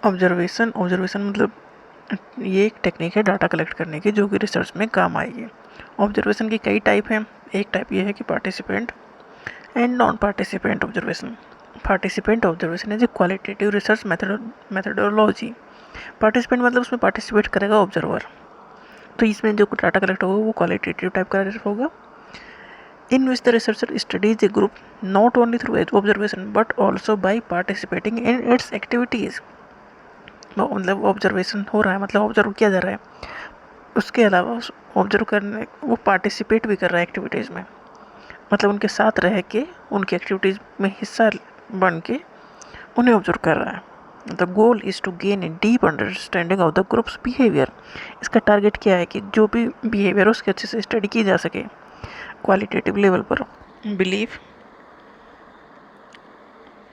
Observation observation मतलब ये एक टेक्निक है डाटा कलेक्ट करने की जो कि रिसर्च में काम आएगी। ऑब्जर्वेशन की कई टाइप हैं। एक टाइप ये है कि participant and non participant observation. Participant observation is a qualitative research methodology. Participant मतलब उसमें पार्टिसिपेट करेगा ऑब्जर्वर, तो इसमें जो डाटा कलेक्ट होगा वो क्वालिटेटिव टाइप का होगा। In which the researcher studies a group not only through observation but also by participating in its activities. मतलब ऑब्जर्वेशन हो रहा है, मतलब ऑब्जर्व किया जा रहा है, उसके अलावा ऑब्जर्व करने वो पार्टिसिपेट भी कर रहा है एक्टिविटीज़ में, मतलब उनके साथ रह के उनकी एक्टिविटीज़ में हिस्सा बन के उन्हें ऑब्जर्व कर रहा है। The goal is to gain a deep understanding of the groups behaviour. इसका टारगेट क्या है कि जो भी बिहेवियर उसके अच्छे से स्टडी की जा सके क्वालिटेटिव लेवल पर। Belief,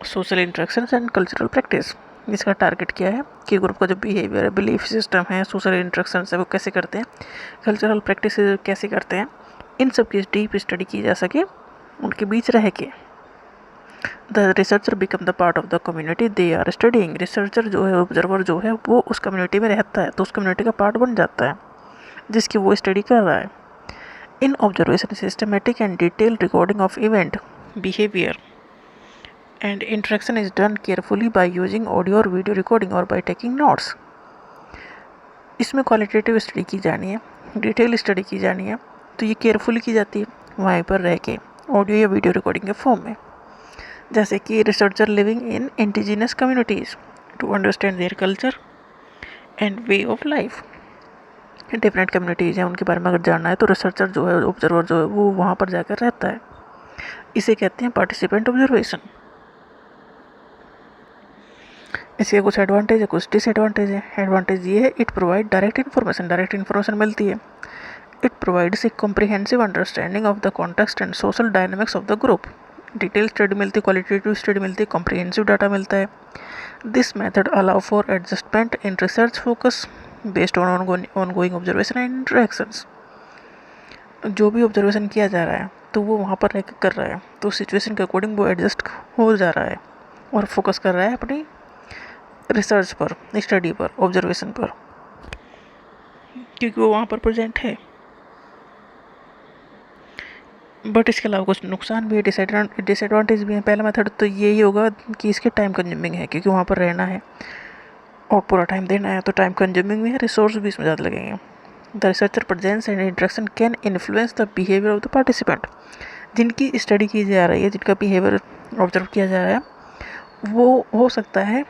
social interactions and cultural practice. इसका टारगेट क्या है कि ग्रुप का जो बिहेवियर है, बिलीफ सिस्टम है, सोशल इंटरेक्शंस है वो कैसे करते हैं, कल्चरल प्रैक्टिस कैसे करते हैं, इन सब की डीप स्टडी की जा सके उनके बीच रह के। The researcher become the part of the community they are studying. Researcher जो है, ऑब्जर्वर जो है, वो उस कम्युनिटी में रहता है तो उस कम्युनिटी का पार्ट बन जाता है जिसकी वो स्टडी कर रहा है। In observation systematic and detail recording of event behaviour and interaction is done carefully by using audio or video recording or by taking notes। इसमें क्वालिटेटिव स्टडी की जानी है, डिटेल स्टडी की जानी है, तो ये केयरफुली की जाती है वहीं पर रह के ऑडियो या वीडियो रिकॉर्डिंग के फॉर्म में। जैसे कि researcher living in indigenous communities to understand their culture and way of life. Different communities हैं, उनके बारे में अगर जानना है तो रिसर्चर जो है, ऑब्जर्वर जो है, वो वहाँ पर जाकर रहता है। इसे कहते हैं पार्टिसिपेंट ऑब्जर्वेशन। इसके कुछ एडवांटेज है, कुछ डिसएडवांटेज है। एडवांटेज ये है, इट प्रोवाइड डायरेक्ट इन्फॉर्मेशन मिलती है। It provides a comprehensive understanding of the context and social dynamics of the group. Detail study मिलती है, क्वालिटेटिव स्टडी मिलती है, कॉम्प्रिहेंसिव डाटा मिलता है। This method allow for adjustment in research focus based on ongoing observation and interactions. जो भी observation किया जा रहा है तो वो वहाँ पर रह कर रहा है, तो सिचुएशन के अकॉर्डिंग वो एडजस्ट हो जा रहा है और फोकस कर रहा है अपनी रिसर्च पर, स्टडी पर, ऑब्जर्वेशन पर, क्योंकि वो वहाँ पर प्रेजेंट है। बट इसके अलावा कुछ नुकसान भी है, डिसएडवांटेज भी है। पहला मेथड तो यही होगा कि इसके टाइम कंज्यूमिंग है, क्योंकि वहाँ पर रहना है और पूरा टाइम देना है, तो टाइम कंज्यूमिंग भी है, रिसोर्स भी इसमें ज़्यादा लगेंगे। The researcher presence and interaction can influence the behaviour of the participant. जिनकी स्टडी की जा रही है, जिनका बिहेवियर ऑब्जर्व किया जा रहा है, वो हो सकता है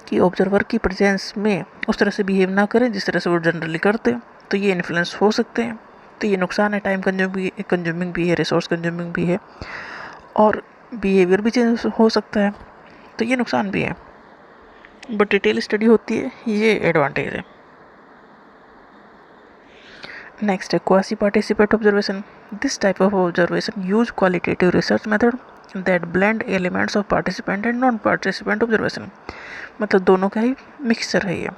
कि ऑब्जर्वर की प्रेजेंस में उस तरह से बिहेव ना करें जिस तरह से वो जनरली करते हैं, तो ये इन्फ्लुएंस हो सकते हैं। तो ये नुकसान है, टाइम कंज्यूमिंग भी है, रिसोर्स कंज्यूमिंग भी है, और बिहेवियर भी चेंज हो सकता है, तो ये नुकसान भी है। बट डिटेल स्टडी होती है, ये एडवांटेज है। नेक्स्ट है quasi participate observation. This type of observation use qualitative research method that blend elements of participant and non participant observation. मतलब दोनों का ही मिक्सचर है ये।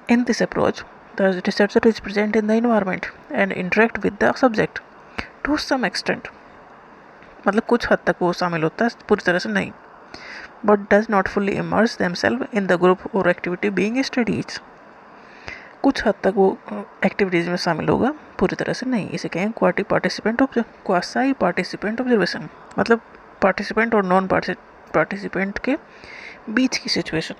In this approach the researcher is present in the environment and interact with the subject to some extent. मतलब कुछ हद तक वो शामिल होता है, पूरी तरह से नहीं, but does not fully immerse themselves in the group और एक्टिविटी बीइंग स्टडीज। कुछ हद तक वो एक्टिविटीज़ में शामिल होगा, पूरी तरह से नहीं। इसे कहें क्वासी पार्टिसिपेंट ऑब्जर्वेशन, मतलब पार्टिसिपेंट और नॉन पार्टिसिपेंट के बीच की situation.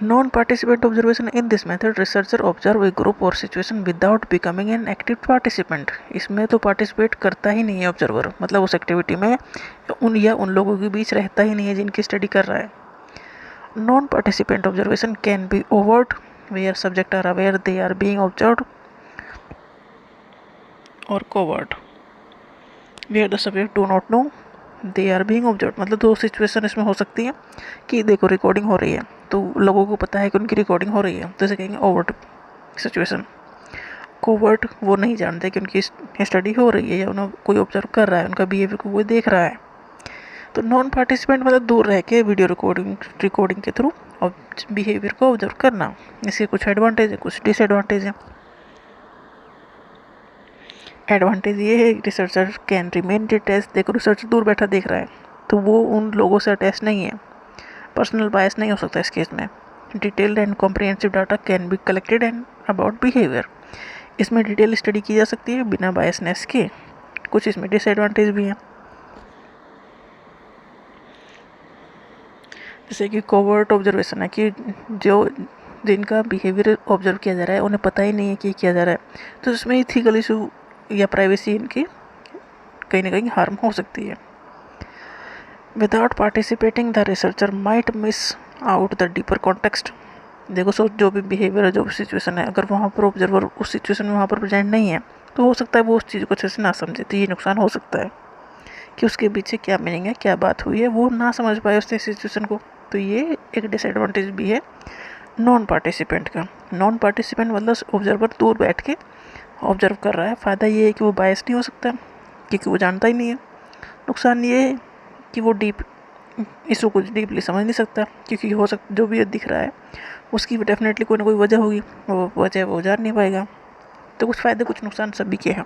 Non participant observation. In this method researcher observe a group और situation without becoming an active participant. इसमें तो पार्टिसिपेट करता ही नहीं है ऑब्जर्वर, मतलब उस एक्टिविटी में उन लोगों के बीच रहता ही नहीं है जिनकी स्टडी कर रहा है। Non participant observation can be overt where subject are aware they are being observed, और covert where the subject do not know they are being observed. मतलब दो सिचुएशन इसमें हो सकती है कि देखो रिकॉर्डिंग हो रही है तो लोगों को पता है कि उनकी रिकॉर्डिंग हो रही है, तो इसे कहेंगे ओवर्ट सिचुएशन। कोवर्ट वो नहीं जानते कि उनकी स्टडी हो रही है या उन्हें कोई ऑब्जर्व कर रहा है, उनका बिहेवियर को कोई देख रहा है। तो नॉन पार्टिसिपेंट मतलब दूर रह के वीडियो रिकॉर्डिंग के थ्रू और बिहेवियर को ऑब्जर्व करना। इसके कुछ एडवांटेज है, कुछ डिसएडवांटेज है। एडवांटेज ये है रिसर्चर कैन रिमेन डिटेल्स। देखो रिसर्चर दूर बैठा देख रहा है तो वो उन लोगों से अटैच नहीं है, पर्सनल बायस नहीं हो सकता इस केस में। Detailed and comprehensive data can be collected and about behaviour, इसमें डिटेल स्टडी की जा सकती है बिना बायसनेस के। कुछ इसमें डिसएडवांटेज भी हैं, जैसे कि कोवर्ट ऑब्जर्वेशन है कि जो जिनका बिहेवियर ऑब्जर्व किया जा रहा है उन्हें पता ही नहीं है कि किया जा रहा है, तो इसमें इथिकल इशू या प्राइवेसी इनकी कहीं ना कहीं हार्म हो सकती है। Without participating the researcher might miss out the deeper context. देखो सो जो भी बिहेवियर है, जो भी सिचुएशन है, अगर वहाँ पर ऑब्जर्वर उस सिचुएशन में वहाँ पर प्रेजेंट नहीं है तो हो सकता है वो उस चीज़ को अच्छे से ना समझे, तो ये नुकसान हो सकता है कि उसके पीछे क्या मीनिंग है, क्या बात हुई है, वो ना समझ पाए उस सिचुएशन को। तो ये एक डिसएडवांटेज भी है नॉन पार्टिसिपेंट का। नॉन पार्टिसिपेंट मतलब ऑब्जर्वर दूर बैठ के ऑब्जर्व कर रहा है, फ़ायदा ये है कि वो बायस नहीं हो सकता क्योंकि वो जानता ही नहीं है। नुकसान ये है कि वो डीप इशू को डीपली समझ नहीं सकता, क्योंकि हो सकता जो भी दिख रहा है उसकी डेफिनेटली कोई ना कोई वजह होगी, वो वजह वो जान नहीं पाएगा। तो कुछ फ़ायदे कुछ नुकसान सभी के हैं।